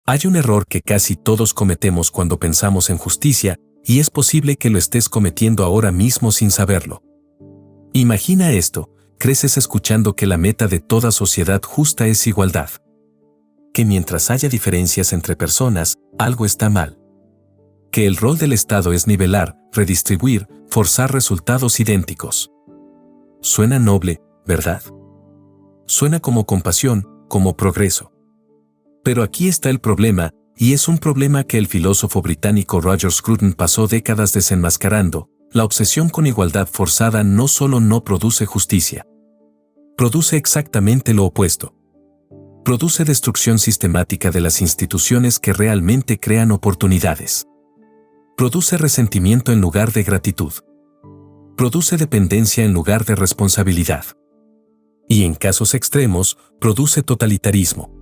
Hay un error que casi todos cometemos cuando pensamos en justicia, y es posible que lo estés cometiendo ahora mismo sin saberlo. Imagina esto, creces escuchando que la meta de toda sociedad justa es igualdad. Que mientras haya diferencias entre personas, algo está mal. Que el rol del Estado es nivelar, redistribuir, forzar resultados idénticos. Suena noble, ¿verdad? Suena como compasión, como progreso. Pero aquí está el problema, y es un problema que el filósofo británico Roger Scruton pasó décadas desenmascarando. La obsesión con igualdad forzada no solo no produce justicia. Produce exactamente lo opuesto. Produce destrucción sistemática de las instituciones que realmente crean oportunidades. Produce resentimiento en lugar de gratitud. Produce dependencia en lugar de responsabilidad. Y en casos extremos, produce totalitarismo.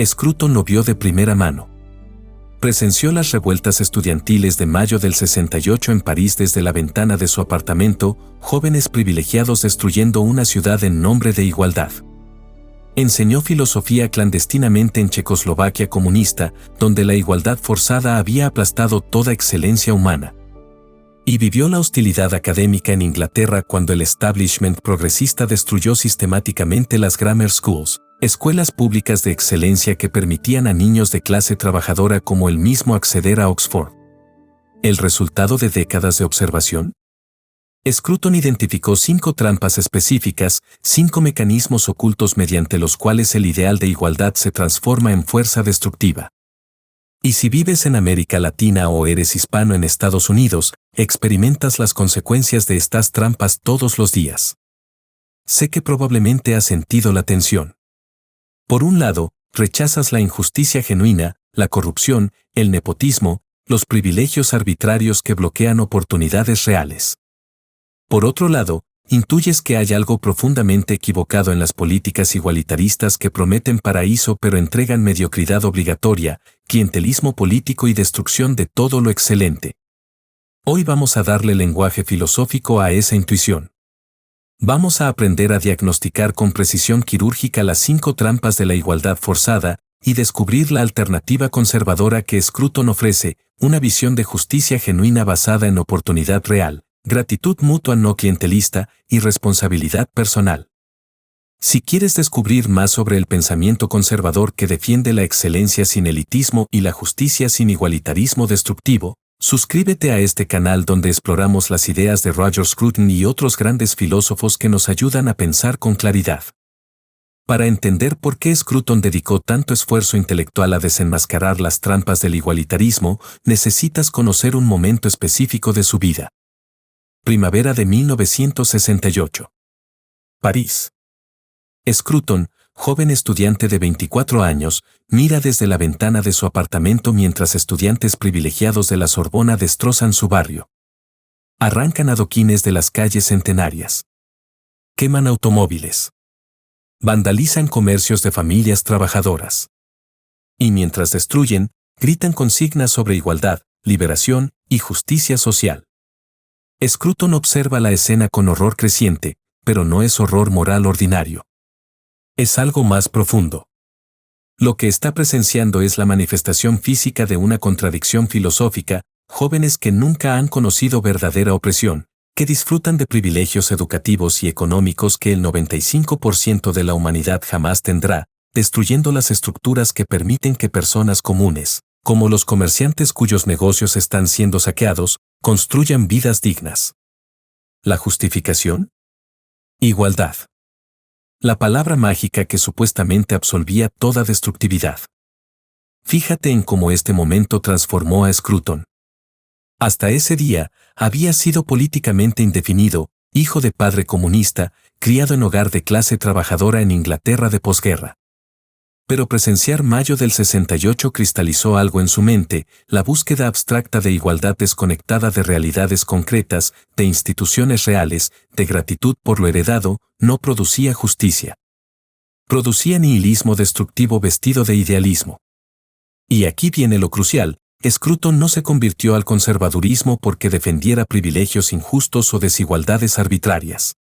Scruton lo vio de primera mano. Presenció las revueltas estudiantiles de mayo del 68 en París desde la ventana de su apartamento, jóvenes privilegiados destruyendo una ciudad en nombre de igualdad. Enseñó filosofía clandestinamente en Checoslovaquia comunista, donde la igualdad forzada había aplastado toda excelencia humana. Y vivió la hostilidad académica en Inglaterra cuando el establishment progresista destruyó sistemáticamente las grammar schools, escuelas públicas de excelencia que permitían a niños de clase trabajadora como él mismo acceder a Oxford. ¿El resultado de décadas de observación? Scruton identificó 5 trampas específicas, 5 mecanismos ocultos mediante los cuales el ideal de igualdad se transforma en fuerza destructiva. Y si vives en América Latina o eres hispano en Estados Unidos, experimentas las consecuencias de estas trampas todos los días. Sé que probablemente has sentido la tensión. Por un lado, rechazas la injusticia genuina, la corrupción, el nepotismo, los privilegios arbitrarios que bloquean oportunidades reales. Por otro lado, intuyes que hay algo profundamente equivocado en las políticas igualitaristas que prometen paraíso pero entregan mediocridad obligatoria, clientelismo político y destrucción de todo lo excelente. Hoy vamos a darle lenguaje filosófico a esa intuición. Vamos a aprender a diagnosticar con precisión quirúrgica las 5 trampas de la igualdad forzada y descubrir la alternativa conservadora que Scruton ofrece, una visión de justicia genuina basada en oportunidad real, gratitud mutua no clientelista y responsabilidad personal. Si quieres descubrir más sobre el pensamiento conservador que defiende la excelencia sin elitismo y la justicia sin igualitarismo destructivo, suscríbete a este canal donde exploramos las ideas de Roger Scruton y otros grandes filósofos que nos ayudan a pensar con claridad. Para entender por qué Scruton dedicó tanto esfuerzo intelectual a desenmascarar las trampas del igualitarismo, necesitas conocer un momento específico de su vida. Primavera de 1968. París. Scruton, joven estudiante de 24 años, mira desde la ventana de su apartamento mientras estudiantes privilegiados de la Sorbona destrozan su barrio. Arrancan adoquines de las calles centenarias. Queman automóviles. Vandalizan comercios de familias trabajadoras. Y mientras destruyen, gritan consignas sobre igualdad, liberación y justicia social. Scruton observa la escena con horror creciente, pero no es horror moral ordinario. Es algo más profundo. Lo que está presenciando es la manifestación física de una contradicción filosófica, jóvenes que nunca han conocido verdadera opresión, que disfrutan de privilegios educativos y económicos que el 95% de la humanidad jamás tendrá, destruyendo las estructuras que permiten que personas comunes, como los comerciantes cuyos negocios están siendo saqueados, construyan vidas dignas. ¿La justificación? Igualdad. La palabra mágica que supuestamente absolvía toda destructividad. Fíjate en cómo este momento transformó a Scruton. Hasta ese día, había sido políticamente indefinido, hijo de padre comunista, criado en hogar de clase trabajadora en Inglaterra de posguerra. Pero presenciar mayo del 68 cristalizó algo en su mente, la búsqueda abstracta de igualdad desconectada de realidades concretas, de instituciones reales, de gratitud por lo heredado, no producía justicia. Producía nihilismo destructivo vestido de idealismo. Y aquí viene lo crucial, Scruton no se convirtió al conservadurismo porque defendiera privilegios injustos o desigualdades arbitrarias.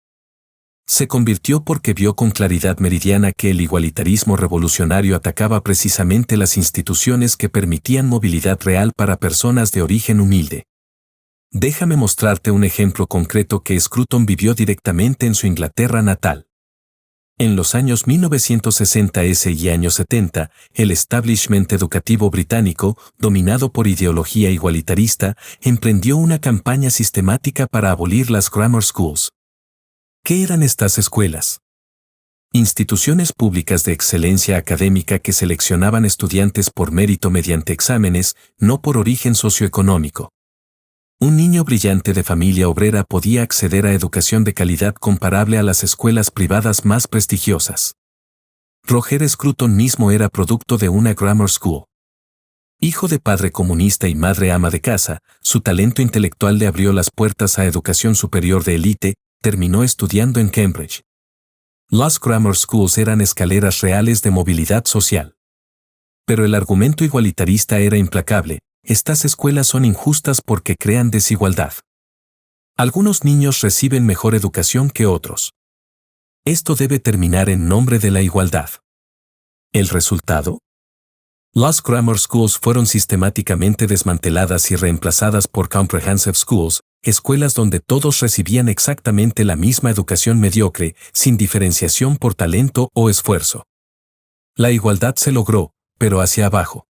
Se convirtió porque vio con claridad meridiana que el igualitarismo revolucionario atacaba precisamente las instituciones que permitían movilidad real para personas de origen humilde. Déjame mostrarte un ejemplo concreto que Scruton vivió directamente en su Inglaterra natal. En los años 1960 y años 70, el establishment educativo británico, dominado por ideología igualitarista, emprendió una campaña sistemática para abolir las grammar schools. ¿Qué eran estas escuelas? Instituciones públicas de excelencia académica que seleccionaban estudiantes por mérito mediante exámenes, no por origen socioeconómico. Un niño brillante de familia obrera podía acceder a educación de calidad comparable a las escuelas privadas más prestigiosas. Roger Scruton mismo era producto de una grammar school. Hijo de padre comunista y madre ama de casa, su talento intelectual le abrió las puertas a educación superior de élite, terminó estudiando en Cambridge. Las grammar schools eran escaleras reales de movilidad social. Pero el argumento igualitarista era implacable. Estas escuelas son injustas porque crean desigualdad. Algunos niños reciben mejor educación que otros. Esto debe terminar en nombre de la igualdad. ¿El resultado? Las grammar schools fueron sistemáticamente desmanteladas y reemplazadas por comprehensive schools, escuelas donde todos recibían exactamente la misma educación mediocre, sin diferenciación por talento o esfuerzo. La igualdad se logró, pero hacia abajo.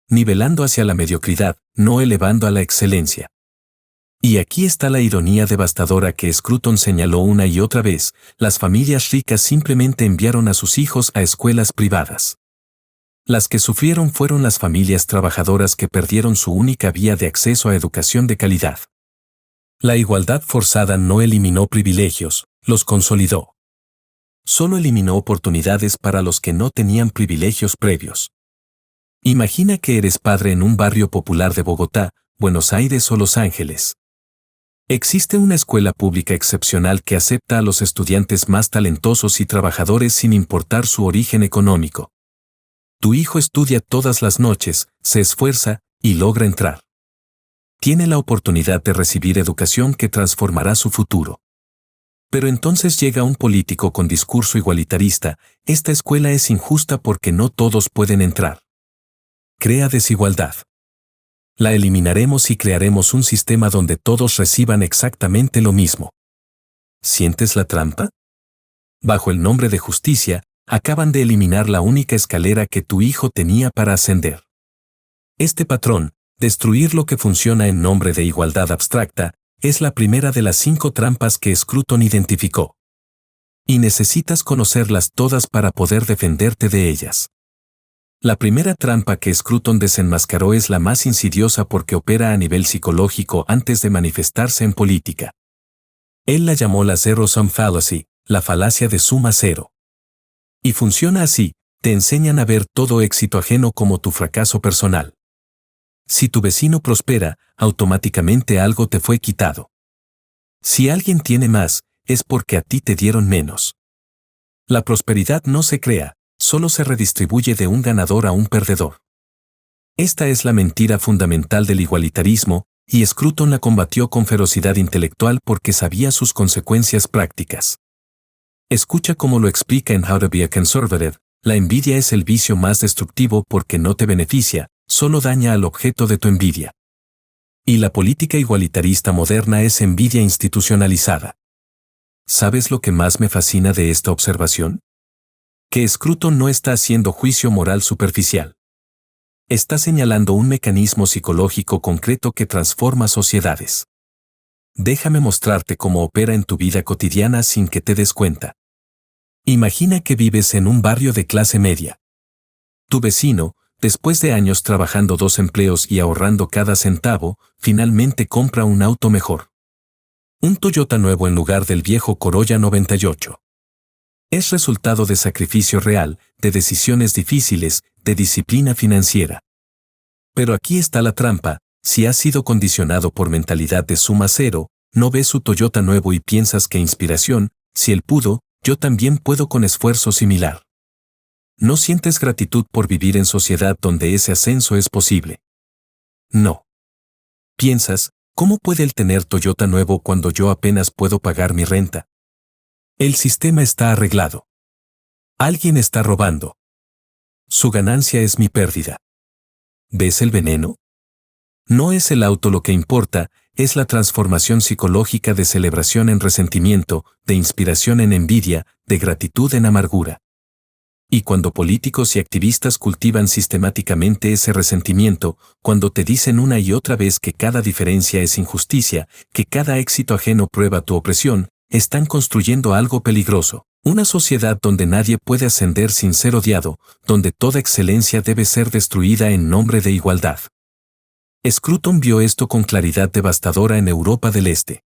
Nivelando hacia la mediocridad, no elevando a la excelencia. Y aquí está la ironía devastadora que Scruton señaló una y otra vez: las familias ricas simplemente enviaron a sus hijos a escuelas privadas. Las que sufrieron fueron las familias trabajadoras que perdieron su única vía de acceso a educación de calidad. La igualdad forzada no eliminó privilegios, los consolidó. Solo eliminó oportunidades para los que no tenían privilegios previos. Imagina que eres padre en un barrio popular de Bogotá, Buenos Aires o Los Ángeles. Existe una escuela pública excepcional que acepta a los estudiantes más talentosos y trabajadores sin importar su origen económico. Tu hijo estudia todas las noches, se esfuerza y logra entrar. Tiene la oportunidad de recibir educación que transformará su futuro. Pero entonces llega un político con discurso igualitarista: esta escuela es injusta porque no todos pueden entrar. Crea desigualdad. La eliminaremos y crearemos un sistema donde todos reciban exactamente lo mismo. ¿Sientes la trampa? Bajo el nombre de justicia, acaban de eliminar la única escalera que tu hijo tenía para ascender. Este patrón, destruir lo que funciona en nombre de igualdad abstracta, es la primera de las 5 trampas que Scruton identificó. Y necesitas conocerlas todas para poder defenderte de ellas. La primera trampa que Scruton desenmascaró es la más insidiosa porque opera a nivel psicológico antes de manifestarse en política. Él la llamó la zero-sum fallacy, la falacia de suma cero. Y funciona así: te enseñan a ver todo éxito ajeno como tu fracaso personal. Si tu vecino prospera, automáticamente algo te fue quitado. Si alguien tiene más, es porque a ti te dieron menos. La prosperidad no se crea, solo se redistribuye de un ganador a un perdedor. Esta es la mentira fundamental del igualitarismo, y Scruton la combatió con ferocidad intelectual porque sabía sus consecuencias prácticas. Escucha cómo lo explica en How to Be a Conservative: la envidia es el vicio más destructivo porque no te beneficia, solo daña al objeto de tu envidia. Y la política igualitarista moderna es envidia institucionalizada. ¿Sabes lo que más me fascina de esta observación? Que Scruton no está haciendo juicio moral superficial. Está señalando un mecanismo psicológico concreto que transforma sociedades. Déjame mostrarte cómo opera en tu vida cotidiana sin que te des cuenta. Imagina que vives en un barrio de clase media. Tu vecino, después de años trabajando 2 empleos y ahorrando cada centavo, finalmente compra un auto mejor. Un Toyota nuevo en lugar del viejo Corolla 98. Es resultado de sacrificio real, de decisiones difíciles, de disciplina financiera. Pero aquí está la trampa: si has sido condicionado por mentalidad de suma cero, no ves su Toyota nuevo y piensas que inspiración: si él pudo, yo también puedo con esfuerzo similar. No sientes gratitud por vivir en sociedad donde ese ascenso es posible. No. Piensas: ¿cómo puede él tener Toyota nuevo cuando yo apenas puedo pagar mi renta? El sistema está arreglado. Alguien está robando. Su ganancia es mi pérdida. ¿Ves el veneno? No es el auto lo que importa, es la transformación psicológica de celebración en resentimiento, de inspiración en envidia, de gratitud en amargura. Y cuando políticos y activistas cultivan sistemáticamente ese resentimiento, cuando te dicen una y otra vez que cada diferencia es injusticia, que cada éxito ajeno prueba tu opresión, están construyendo algo peligroso. Una sociedad donde nadie puede ascender sin ser odiado, donde toda excelencia debe ser destruida en nombre de igualdad. Scruton vio esto con claridad devastadora en Europa del Este.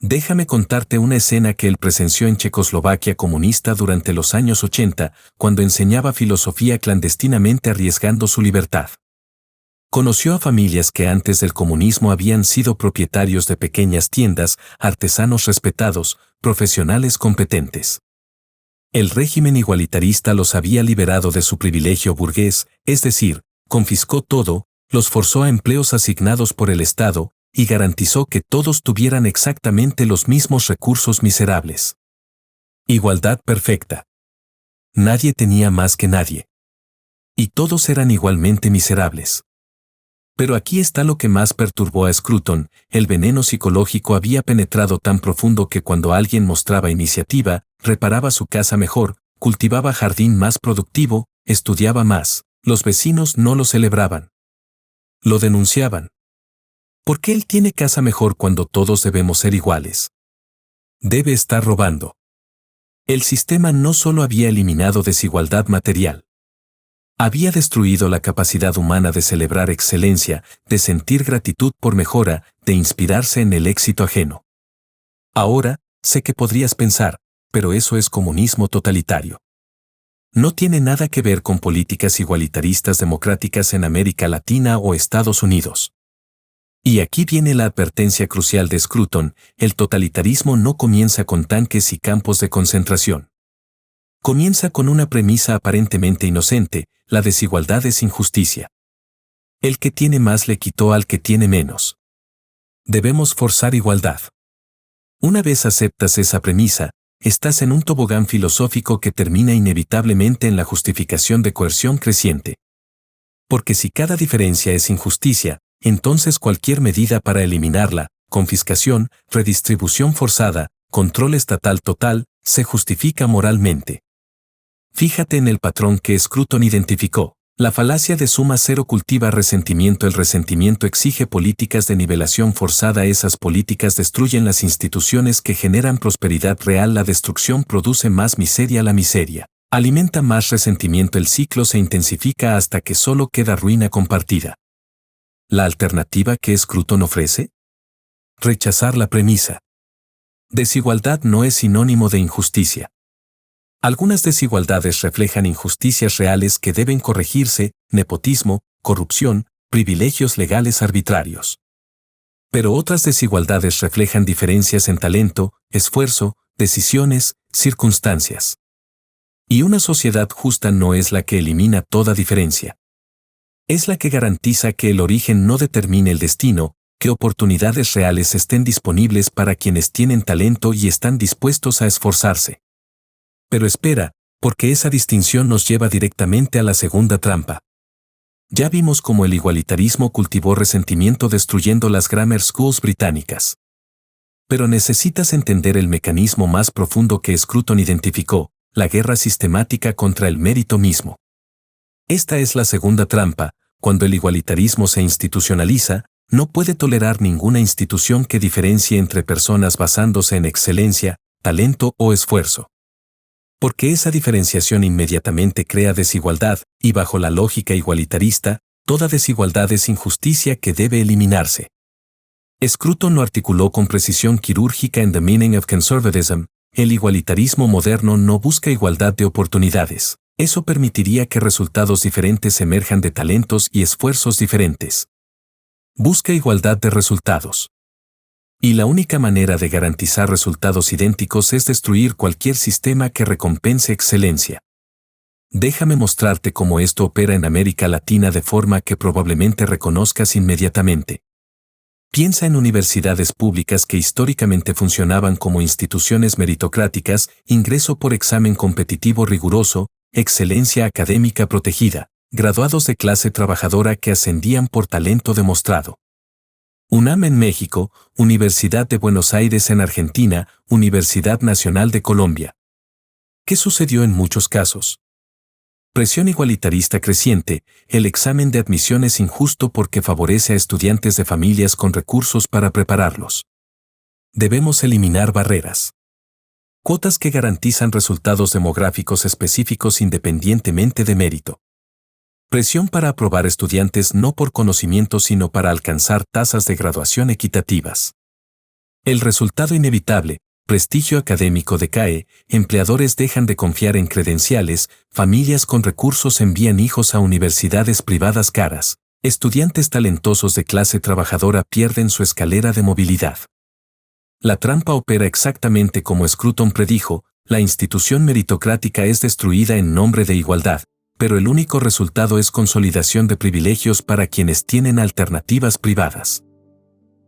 Déjame contarte una escena que él presenció en Checoslovaquia comunista durante los años 80, cuando enseñaba filosofía clandestinamente arriesgando su libertad. Conoció a familias que antes del comunismo habían sido propietarios de pequeñas tiendas, artesanos respetados, profesionales competentes. El régimen igualitarista los había liberado de su privilegio burgués, es decir, confiscó todo, los forzó a empleos asignados por el Estado y garantizó que todos tuvieran exactamente los mismos recursos miserables. Igualdad perfecta. Nadie tenía más que nadie. Y todos eran igualmente miserables. Pero aquí está lo que más perturbó a Scruton: el veneno psicológico había penetrado tan profundo que cuando alguien mostraba iniciativa, reparaba su casa mejor, cultivaba jardín más productivo, estudiaba más, los vecinos no lo celebraban. Lo denunciaban. ¿Por qué él tiene casa mejor cuando todos debemos ser iguales? Debe estar robando. El sistema no solo había eliminado desigualdad material. Había destruido la capacidad humana de celebrar excelencia, de sentir gratitud por mejora, de inspirarse en el éxito ajeno. Ahora, sé que podrías pensar, pero eso es comunismo totalitario. No tiene nada que ver con políticas igualitaristas democráticas en América Latina o Estados Unidos. Y aquí viene la advertencia crucial de Scruton: el totalitarismo no comienza con tanques y campos de concentración. Comienza con una premisa aparentemente inocente: la desigualdad es injusticia. El que tiene más le quitó al que tiene menos. Debemos forzar igualdad. Una vez aceptas esa premisa, estás en un tobogán filosófico que termina inevitablemente en la justificación de coerción creciente. Porque si cada diferencia es injusticia, entonces cualquier medida para eliminarla, confiscación, redistribución forzada, control estatal total, se justifica moralmente. Fíjate en el patrón que Scruton identificó. La falacia de suma cero cultiva resentimiento. El resentimiento exige políticas de nivelación forzada. Esas políticas destruyen las instituciones que generan prosperidad real. La destrucción produce más miseria. La miseria alimenta más resentimiento. El ciclo se intensifica hasta que solo queda ruina compartida. ¿La alternativa que Scruton ofrece? Rechazar la premisa. Desigualdad no es sinónimo de injusticia. Algunas desigualdades reflejan injusticias reales que deben corregirse: nepotismo, corrupción, privilegios legales arbitrarios. Pero otras desigualdades reflejan diferencias en talento, esfuerzo, decisiones, circunstancias. Y una sociedad justa no es la que elimina toda diferencia. Es la que garantiza que el origen no determine el destino, que oportunidades reales estén disponibles para quienes tienen talento y están dispuestos a esforzarse. Pero espera, porque esa distinción nos lleva directamente a la segunda trampa. Ya vimos cómo el igualitarismo cultivó resentimiento destruyendo las grammar schools británicas. Pero necesitas entender el mecanismo más profundo que Scruton identificó: la guerra sistemática contra el mérito mismo. Esta es la segunda trampa: cuando el igualitarismo se institucionaliza, no puede tolerar ninguna institución que diferencie entre personas basándose en excelencia, talento o esfuerzo. Porque esa diferenciación inmediatamente crea desigualdad, y bajo la lógica igualitarista, toda desigualdad es injusticia que debe eliminarse. Scruton lo articuló con precisión quirúrgica en The Meaning of Conservatism: el igualitarismo moderno no busca igualdad de oportunidades. Eso permitiría que resultados diferentes emerjan de talentos y esfuerzos diferentes. Busca igualdad de resultados. Y la única manera de garantizar resultados idénticos es destruir cualquier sistema que recompense excelencia. Déjame mostrarte cómo esto opera en América Latina de forma que probablemente reconozcas inmediatamente. Piensa en universidades públicas que históricamente funcionaban como instituciones meritocráticas, ingreso por examen competitivo riguroso, excelencia académica protegida, graduados de clase trabajadora que ascendían por talento demostrado. UNAM en México, Universidad de Buenos Aires en Argentina, Universidad Nacional de Colombia. ¿Qué sucedió en muchos casos? Presión igualitarista creciente, el examen de admisión es injusto porque favorece a estudiantes de familias con recursos para prepararlos. Debemos eliminar barreras. Cuotas que garantizan resultados demográficos específicos independientemente de mérito. Presión para aprobar estudiantes no por conocimiento sino para alcanzar tasas de graduación equitativas. El resultado inevitable, prestigio académico decae, empleadores dejan de confiar en credenciales, familias con recursos envían hijos a universidades privadas caras, estudiantes talentosos de clase trabajadora pierden su escalera de movilidad. La trampa opera exactamente como Scruton predijo, la institución meritocrática es destruida en nombre de igualdad, pero el único resultado es consolidación de privilegios para quienes tienen alternativas privadas.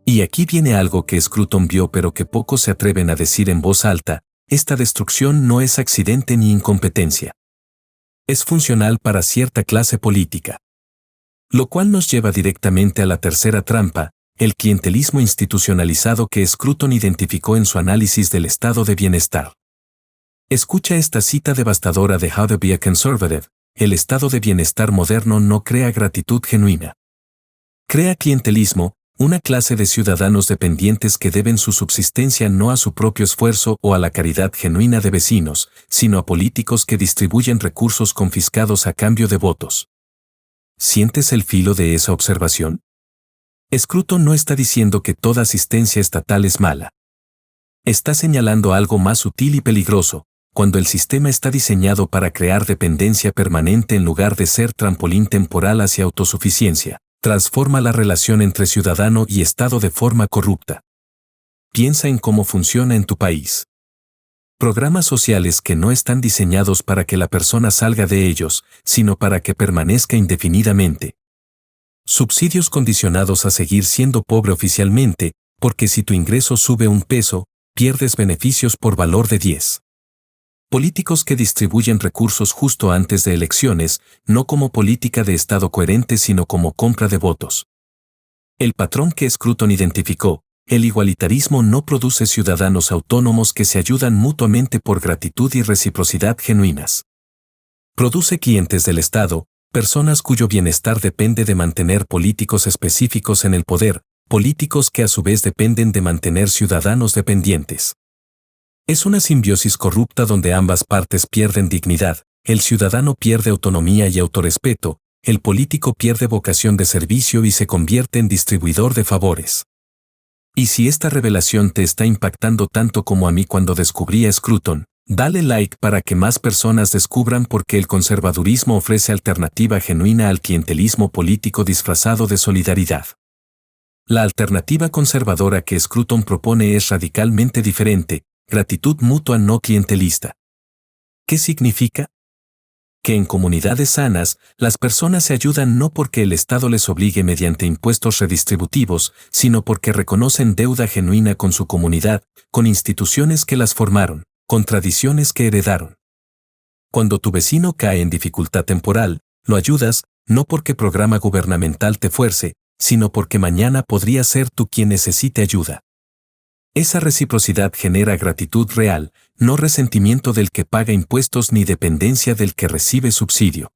Y aquí viene algo que Scruton vio pero que pocos se atreven a decir en voz alta, esta destrucción no es accidente ni incompetencia. Es funcional para cierta clase política. Lo cual nos lleva directamente a la tercera trampa, el clientelismo institucionalizado que Scruton identificó en su análisis del estado de bienestar. Escucha esta cita devastadora de How to Be a Conservative, el estado de bienestar moderno no crea gratitud genuina. Crea clientelismo, una clase de ciudadanos dependientes que deben su subsistencia no a su propio esfuerzo o a la caridad genuina de vecinos, sino a políticos que distribuyen recursos confiscados a cambio de votos. ¿Sientes el filo de esa observación? Scruton no está diciendo que toda asistencia estatal es mala. Está señalando algo más sutil y peligroso, cuando el sistema está diseñado para crear dependencia permanente en lugar de ser trampolín temporal hacia autosuficiencia. Transforma la relación entre ciudadano y Estado de forma corrupta. Piensa en cómo funciona en tu país. Programas sociales que no están diseñados para que la persona salga de ellos, sino para que permanezca indefinidamente. Subsidios condicionados a seguir siendo pobre oficialmente, porque si tu ingreso sube un peso, pierdes beneficios por valor de 10. Políticos que distribuyen recursos justo antes de elecciones, no como política de Estado coherente sino como compra de votos. El patrón que Scruton identificó, el igualitarismo no produce ciudadanos autónomos que se ayudan mutuamente por gratitud y reciprocidad genuinas. Produce clientes del Estado, personas cuyo bienestar depende de mantener políticos específicos en el poder, políticos que a su vez dependen de mantener ciudadanos dependientes. Es una simbiosis corrupta donde ambas partes pierden dignidad, el ciudadano pierde autonomía y autorrespeto, el político pierde vocación de servicio y se convierte en distribuidor de favores. Y si esta revelación te está impactando tanto como a mí cuando descubrí a Scruton, dale like para que más personas descubran por qué el conservadurismo ofrece alternativa genuina al clientelismo político disfrazado de solidaridad. La alternativa conservadora que Scruton propone es radicalmente diferente, gratitud mutua no clientelista. ¿Qué significa? Que en comunidades sanas, las personas se ayudan no porque el Estado les obligue mediante impuestos redistributivos, sino porque reconocen deuda genuina con su comunidad, con instituciones que las formaron, con tradiciones que heredaron. Cuando tu vecino cae en dificultad temporal, lo ayudas, no porque programa gubernamental te fuerce, sino porque mañana podría ser tú quien necesite ayuda. Esa reciprocidad genera gratitud real, no resentimiento del que paga impuestos ni dependencia del que recibe subsidio.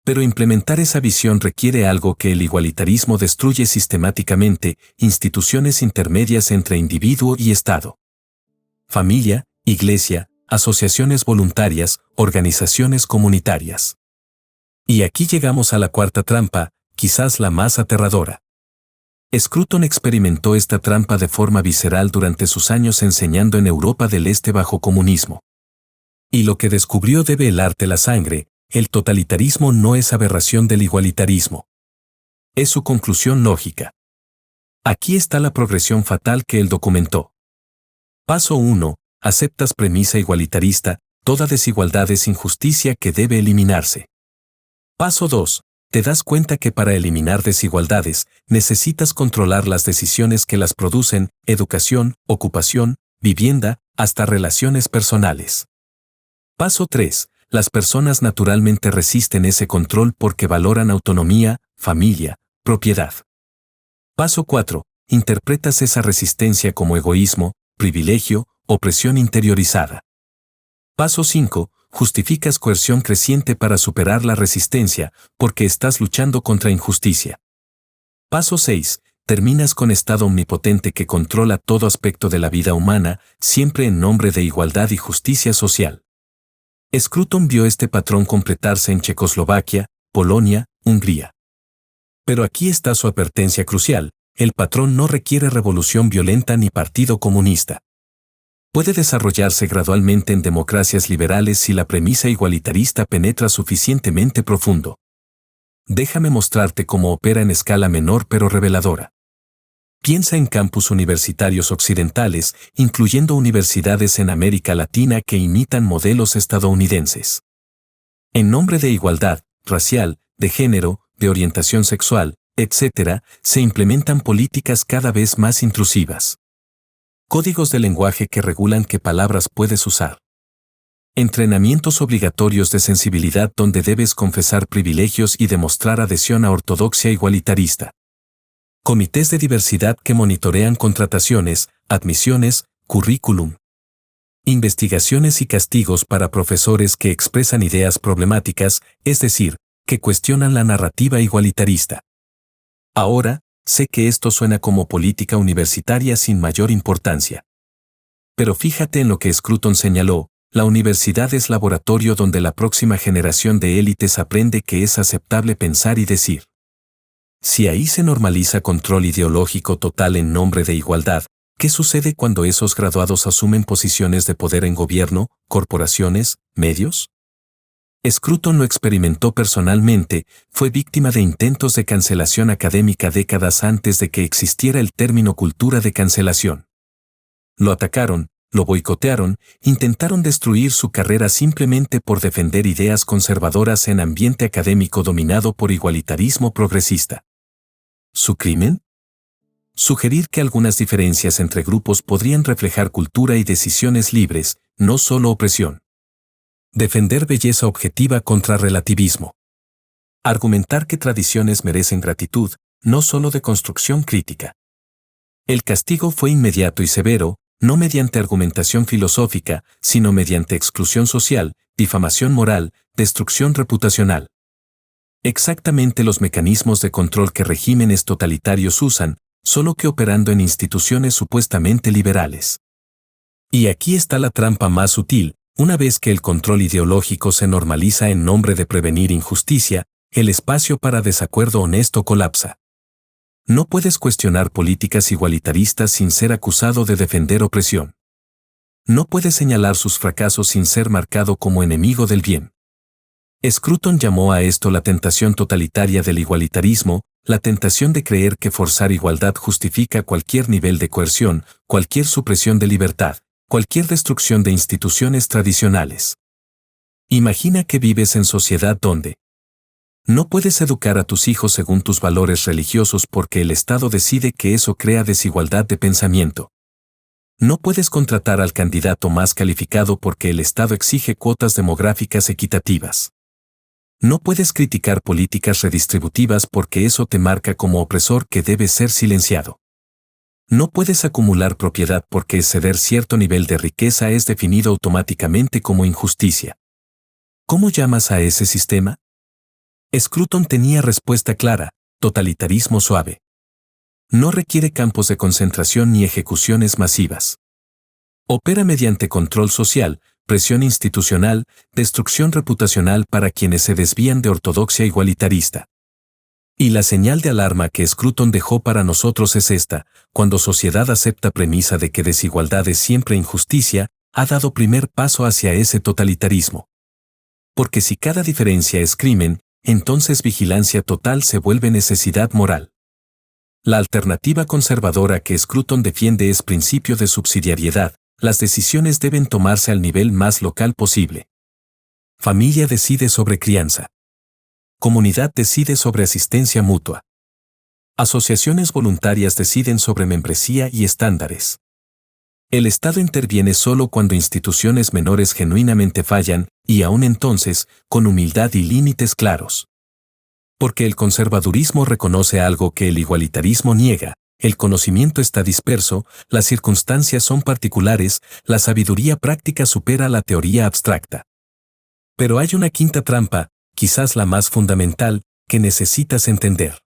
Pero implementar esa visión requiere algo que el igualitarismo destruye sistemáticamente, instituciones intermedias entre individuo y Estado. Familia, iglesia, asociaciones voluntarias, organizaciones comunitarias. Y aquí llegamos a la cuarta trampa, quizás la más aterradora. Scruton experimentó esta trampa de forma visceral durante sus años enseñando en Europa del Este bajo comunismo. Y lo que descubrió debe helarte la sangre, el totalitarismo no es aberración del igualitarismo. Es su conclusión lógica. Aquí está la progresión fatal que él documentó. Paso 1. Aceptas premisa igualitarista, toda desigualdad es injusticia que debe eliminarse. Paso 2. te das cuenta que para eliminar desigualdades, necesitas controlar las decisiones que las producen, educación, ocupación, vivienda, hasta relaciones personales. Paso 3. Las personas naturalmente resisten ese control porque valoran autonomía, familia, propiedad. Paso 4. Interpretas esa resistencia como egoísmo, privilegio, opresión interiorizada. Paso 5. Justificas coerción creciente para superar la resistencia, porque estás luchando contra injusticia. Paso 6. Terminas con Estado omnipotente que controla todo aspecto de la vida humana, siempre en nombre de igualdad y justicia social. Scruton vio este patrón completarse en Checoslovaquia, Polonia, Hungría. Pero aquí está su advertencia crucial: el patrón no requiere revolución violenta ni partido comunista. Puede desarrollarse gradualmente en democracias liberales si la premisa igualitarista penetra suficientemente profundo. Déjame mostrarte cómo opera en escala menor pero reveladora. Piensa en campus universitarios occidentales, incluyendo universidades en América Latina que imitan modelos estadounidenses. En nombre de igualdad racial, de género, de orientación sexual, etc., se implementan políticas cada vez más intrusivas. Códigos de lenguaje que regulan qué palabras puedes usar. Entrenamientos obligatorios de sensibilidad donde debes confesar privilegios y demostrar adhesión a ortodoxia igualitarista. Comités de diversidad que monitorean contrataciones, admisiones, currículum. Investigaciones y castigos para profesores que expresan ideas problemáticas, es decir, que cuestionan la narrativa igualitarista. Ahora, sé que esto suena como política universitaria sin mayor importancia. Pero fíjate en lo que Scruton señaló: la universidad es laboratorio donde la próxima generación de élites aprende que es aceptable pensar y decir. Si ahí se normaliza control ideológico total en nombre de igualdad, ¿qué sucede cuando esos graduados asumen posiciones de poder en gobierno, corporaciones, medios? Scruton lo experimentó personalmente, fue víctima de intentos de cancelación académica décadas antes de que existiera el término cultura de cancelación. Lo atacaron, lo boicotearon, intentaron destruir su carrera simplemente por defender ideas conservadoras en ambiente académico dominado por igualitarismo progresista. ¿Su crimen? Sugerir que algunas diferencias entre grupos podrían reflejar cultura y decisiones libres, no solo opresión. Defender belleza objetiva contra relativismo. Argumentar que tradiciones merecen gratitud, no solo deconstrucción crítica. El castigo fue inmediato y severo, no mediante argumentación filosófica, sino mediante exclusión social, difamación moral, destrucción reputacional. Exactamente los mecanismos de control que regímenes totalitarios usan, solo que operando en instituciones supuestamente liberales. Y aquí está la trampa más sutil: una vez que el control ideológico se normaliza en nombre de prevenir injusticia, el espacio para desacuerdo honesto colapsa. No puedes cuestionar políticas igualitaristas sin ser acusado de defender opresión. No puedes señalar sus fracasos sin ser marcado como enemigo del bien. Scruton llamó a esto la tentación totalitaria del igualitarismo, la tentación de creer que forzar igualdad justifica cualquier nivel de coerción, cualquier supresión de libertad, cualquier destrucción de instituciones tradicionales. Imagina que vives en sociedad donde no puedes educar a tus hijos según tus valores religiosos porque el Estado decide que eso crea desigualdad de pensamiento. No puedes contratar al candidato más calificado porque el Estado exige cuotas demográficas equitativas. No puedes criticar políticas redistributivas porque eso te marca como opresor que debe ser silenciado. No puedes acumular propiedad porque exceder cierto nivel de riqueza es definido automáticamente como injusticia. ¿Cómo llamas a ese sistema? Scruton tenía respuesta clara: totalitarismo suave. No requiere campos de concentración ni ejecuciones masivas. Opera mediante control social, presión institucional, destrucción reputacional para quienes se desvían de ortodoxia igualitarista. Y la señal de alarma que Scruton dejó para nosotros es esta: cuando sociedad acepta premisa de que desigualdad es siempre injusticia, ha dado primer paso hacia ese totalitarismo. Porque si cada diferencia es crimen, entonces vigilancia total se vuelve necesidad moral. La alternativa conservadora que Scruton defiende es principio de subsidiariedad: las decisiones deben tomarse al nivel más local posible. Familia decide sobre crianza. Comunidad decide sobre asistencia mutua. Asociaciones voluntarias deciden sobre membresía y estándares. El Estado interviene solo cuando instituciones menores genuinamente fallan, y aún entonces, con humildad y límites claros. Porque el conservadurismo reconoce algo que el igualitarismo niega: el conocimiento está disperso, las circunstancias son particulares, la sabiduría práctica supera la teoría abstracta. Pero hay una quinta trampa, quizás la más fundamental, que necesitas entender.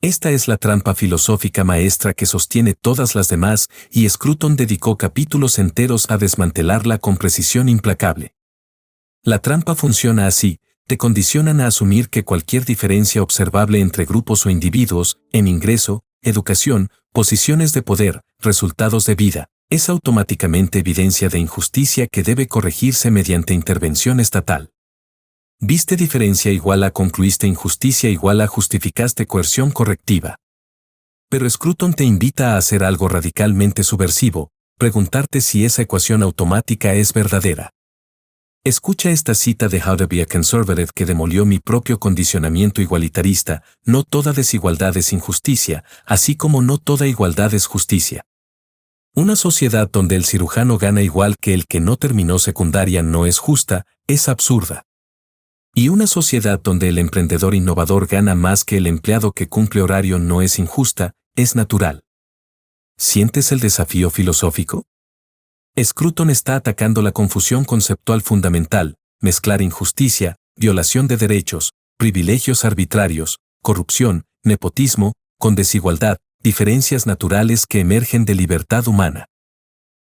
Esta es la trampa filosófica maestra que sostiene todas las demás, y Scruton dedicó capítulos enteros a desmantelarla con precisión implacable. La trampa funciona así: te condicionan a asumir que cualquier diferencia observable entre grupos o individuos, en ingreso, educación, posiciones de poder, resultados de vida, es automáticamente evidencia de injusticia que debe corregirse mediante intervención estatal. Viste diferencia igual a concluiste injusticia igual a justificaste coerción correctiva. Pero Scruton te invita a hacer algo radicalmente subversivo: preguntarte si esa ecuación automática es verdadera. Escucha esta cita de How to Be a Conservative que demolió mi propio condicionamiento igualitarista: no toda desigualdad es injusticia, así como no toda igualdad es justicia. Una sociedad donde el cirujano gana igual que el que no terminó secundaria no es justa, es absurda. Y una sociedad donde el emprendedor innovador gana más que el empleado que cumple horario no es injusta, es natural. ¿Sientes el desafío filosófico? Scruton está atacando la confusión conceptual fundamental: mezclar injusticia, violación de derechos, privilegios arbitrarios, corrupción, nepotismo, con desigualdad, diferencias naturales que emergen de libertad humana.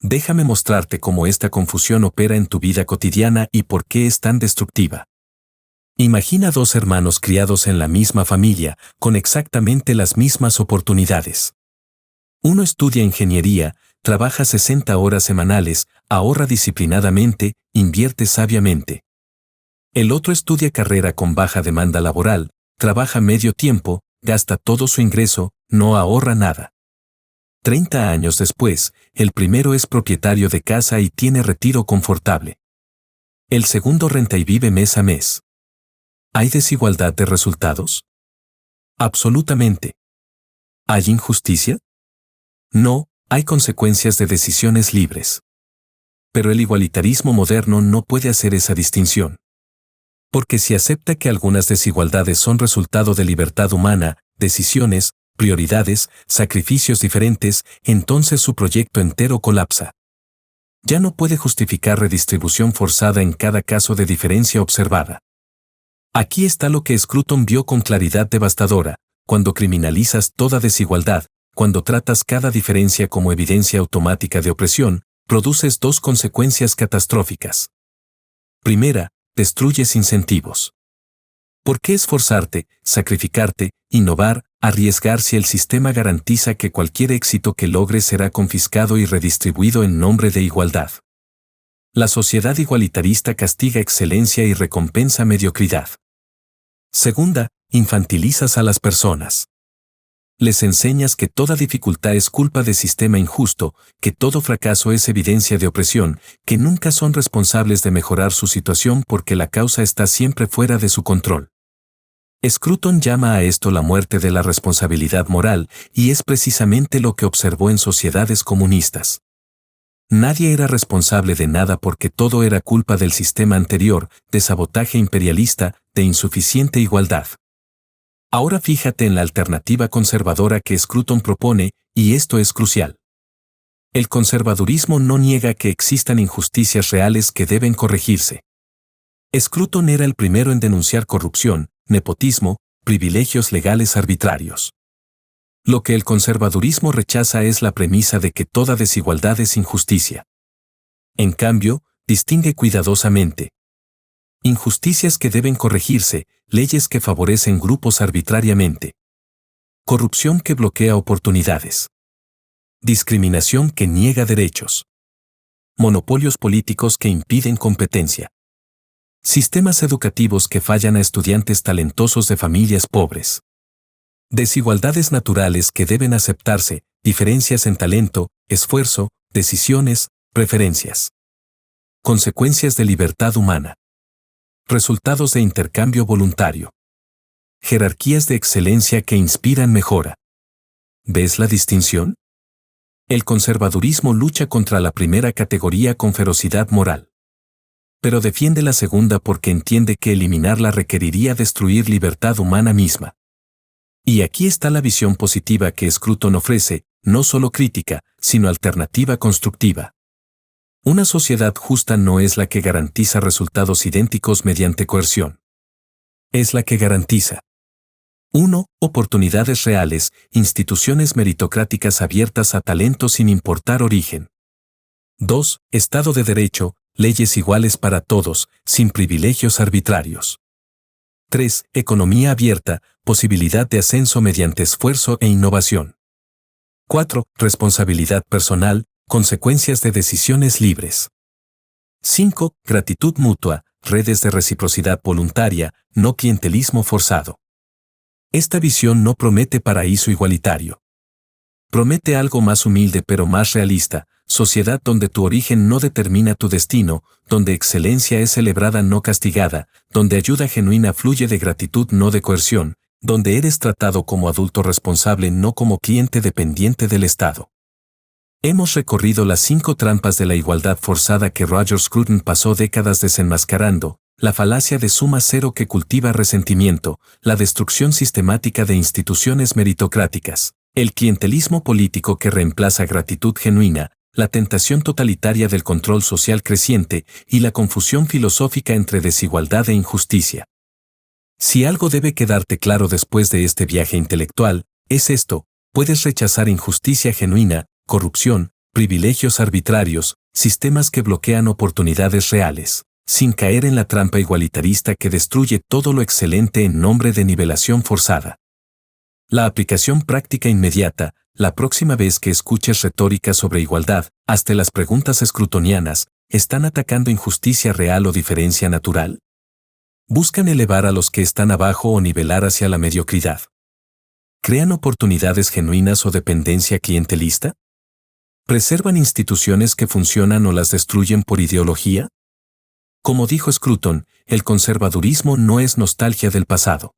Déjame mostrarte cómo esta confusión opera en tu vida cotidiana y por qué es tan destructiva. Imagina dos hermanos criados en la misma familia, con exactamente las mismas oportunidades. Uno estudia ingeniería, trabaja 60 horas semanales, ahorra disciplinadamente, invierte sabiamente. El otro estudia carrera con baja demanda laboral, trabaja medio tiempo, gasta todo su ingreso, no ahorra nada. 30 años después, el primero es propietario de casa y tiene retiro confortable. El segundo renta y vive mes a mes. ¿Hay desigualdad de resultados? Absolutamente. ¿Hay injusticia? No, hay consecuencias de decisiones libres. Pero el igualitarismo moderno no puede hacer esa distinción. Porque si acepta que algunas desigualdades son resultado de libertad humana, decisiones, prioridades, sacrificios diferentes, entonces su proyecto entero colapsa. Ya no puede justificar redistribución forzada en cada caso de diferencia observada. Aquí está lo que Scruton vio con claridad devastadora: cuando criminalizas toda desigualdad, cuando tratas cada diferencia como evidencia automática de opresión, produces dos consecuencias catastróficas. Primera, destruyes incentivos. ¿Por qué esforzarte, sacrificarte, innovar, arriesgar si el sistema garantiza que cualquier éxito que logres será confiscado y redistribuido en nombre de igualdad? La sociedad igualitarista castiga excelencia y recompensa mediocridad. Segunda, infantilizas a las personas. Les enseñas que toda dificultad es culpa del sistema injusto, que todo fracaso es evidencia de opresión, que nunca son responsables de mejorar su situación porque la causa está siempre fuera de su control. Scruton llama a esto la muerte de la responsabilidad moral, y es precisamente lo que observó en sociedades comunistas. Nadie era responsable de nada porque todo era culpa del sistema anterior, de sabotaje imperialista, de insuficiente igualdad. Ahora fíjate en la alternativa conservadora que Scruton propone, y esto es crucial. El conservadurismo no niega que existan injusticias reales que deben corregirse. Scruton era el primero en denunciar corrupción, nepotismo, privilegios legales arbitrarios. Lo que el conservadurismo rechaza es la premisa de que toda desigualdad es injusticia. En cambio, distingue cuidadosamente injusticias que deben corregirse, leyes que favorecen grupos arbitrariamente, corrupción que bloquea oportunidades, discriminación que niega derechos, monopolios políticos que impiden competencia, sistemas educativos que fallan a estudiantes talentosos de familias pobres. Desigualdades naturales que deben aceptarse, diferencias en talento, esfuerzo, decisiones, preferencias. Consecuencias de libertad humana. Resultados de intercambio voluntario. Jerarquías de excelencia que inspiran mejora. ¿Ves la distinción? El conservadurismo lucha contra la primera categoría con ferocidad moral, pero defiende la segunda porque entiende que eliminarla requeriría destruir libertad humana misma. Y aquí está la visión positiva que Scruton ofrece, no solo crítica, sino alternativa constructiva. Una sociedad justa no es la que garantiza resultados idénticos mediante coerción. Es la que garantiza 1. Oportunidades reales, instituciones meritocráticas abiertas a talento sin importar origen. 2. Estado de derecho, leyes iguales para todos, sin privilegios arbitrarios. 3. Economía abierta, posibilidad de ascenso mediante esfuerzo e innovación. 4. Responsabilidad personal, consecuencias de decisiones libres. 5. Gratitud mutua, redes de reciprocidad voluntaria, no clientelismo forzado. Esta visión no promete paraíso igualitario. Promete algo más humilde pero más realista, sociedad donde tu origen no determina tu destino, donde excelencia es celebrada no castigada, donde ayuda genuina fluye de gratitud no de coerción, donde eres tratado como adulto responsable no como cliente dependiente del Estado. Hemos recorrido las 5 trampas de la igualdad forzada que Roger Scruton pasó décadas desenmascarando, la falacia de suma cero que cultiva resentimiento, la destrucción sistemática de instituciones meritocráticas, el clientelismo político que reemplaza gratitud genuina, la tentación totalitaria del control social creciente y la confusión filosófica entre desigualdad e injusticia. Si algo debe quedarte claro después de este viaje intelectual, es esto: puedes rechazar injusticia genuina, corrupción, privilegios arbitrarios, sistemas que bloquean oportunidades reales, sin caer en la trampa igualitarista que destruye todo lo excelente en nombre de nivelación forzada. La aplicación práctica inmediata: la próxima vez que escuches retórica sobre igualdad, hazte las preguntas scrutonianas: ¿están atacando injusticia real o diferencia natural? ¿Buscan elevar a los que están abajo o nivelar hacia la mediocridad? ¿Crean oportunidades genuinas o dependencia clientelista? ¿Preservan instituciones que funcionan o las destruyen por ideología? Como dijo Scruton, el conservadurismo no es nostalgia del pasado.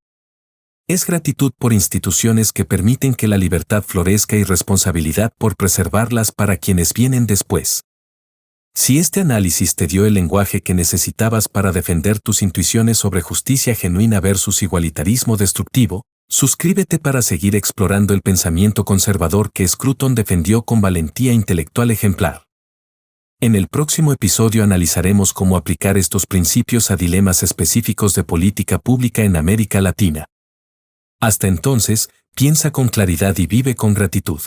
Es gratitud por instituciones que permiten que la libertad florezca y responsabilidad por preservarlas para quienes vienen después. Si este análisis te dio el lenguaje que necesitabas para defender tus intuiciones sobre justicia genuina versus igualitarismo destructivo, suscríbete para seguir explorando el pensamiento conservador que Scruton defendió con valentía intelectual ejemplar. En el próximo episodio analizaremos cómo aplicar estos principios a dilemas específicos de política pública en América Latina. Hasta entonces, piensa con claridad y vive con gratitud.